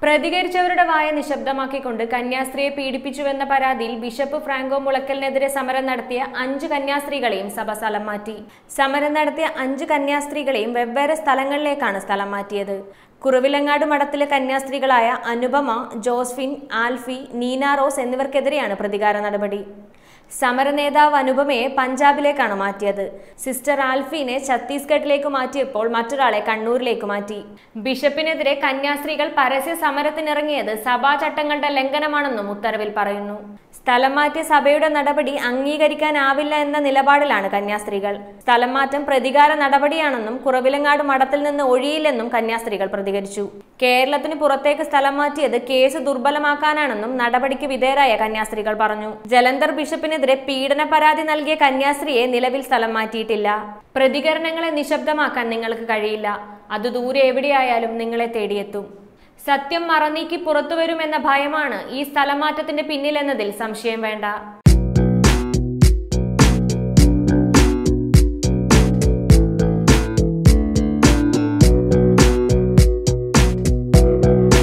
പ്രതികരിച്ചവരുടെ വായ നിശബ്ദമാക്കിക്കൊണ്ട് കന്യാസ്ത്രീയെ പീഡിപ്പിച്ചുവെന്ന പരാതിയിൽ ബിഷപ്പ് ഫ്രാങ്കോ മുളയ്ക്കലിനെതിരെ സമരം നടത്തിയ 5 കന്യാസ്ത്രീകളെയും സഭ സ്ഥലം മാറ്റി. സമരം നടത്തിയ 5 കന്യാസ്ത്രീകളെയും വെവ്വേറെ സ്ഥലങ്ങളിലേക്കാണ് സ്ഥലം മാറ്റിയത്. കുറവിലങ്ങാട് മഠത്തിലെ കന്യാസ്ത്രീകളായ അനുപമ, ജോസ്ഫിൻ, ആൽഫി, നീന റോസ് എന്നിവർക്കെതിരെയാണ് പ്രതികാര നടപടി. സമരനേതാവ് അനുപമയെ പഞ്ചാബിലേക്കാണ് മാറ്റിയത്. സിസ്റ്റർ ആൽഫീനെ ഛത്തീസ്ഗഡിലേക്ക് മാറ്റിയപ്പോൾ മറ്റൊരാളെ കണ്ണൂരിലേക്ക് മാറ്റി. ബിഷപ്പിനെതിരെ കന്യാസ്ത്രീകൾ പരസ്യ സമരത്തിനിറങ്ങിയത് സഭാചട്ടങ്ങളുടെ ലംഘനമാണെന്നും ഉത്തരവിൽ പറയുന്നു. സ്ഥലം മാറ്റിയ സഭയുടെ നടപടി അംഗീകരിക്കാനാവില്ല എന്ന നിലപാടിലാണ് കന്യാസ്ത്രീകൾ. സ്ഥലം മാറ്റം പ്രതികാര നടപടിയാണെന്നും കുറവിലങ്ങാട് മഠത്തിൽ നിന്ന് ഒഴിയില്ലെന്നും കന്യാസ്ത്രീകൾ പ്രതികരിച്ചു. കേരളത്തിന് പുറത്തേക്ക് സ്ഥലം മാറ്റിയത് കേസ് ദുർബലമാക്കാനാണെന്നും നടപടിക്ക് വിധേയരായ കന്യാസ്ത്രീകൾ പറഞ്ഞു. ജലന്ധർ ബിഷപ്പിനെതിരെ പീഡന പരാതി നൽകിയ കന്യാസ്ത്രീയെ നിലവിൽ സ്ഥലം മാറ്റിയിട്ടില്ല. പ്രതികരണങ്ങളെ നിശബ്ദമാക്കാൻ നിങ്ങൾക്ക് കഴിയില്ല. അത് ദൂരെ എവിടെയായാലും നിങ്ങളെ തേടിയെത്തും. സത്യം മറനീക്കി പുറത്തുവരുമെന്ന ഭയമാണ് ഈ സ്ഥലമാറ്റത്തിന്റെ പിന്നിലെന്നതിൽ സംശയം വേണ്ട.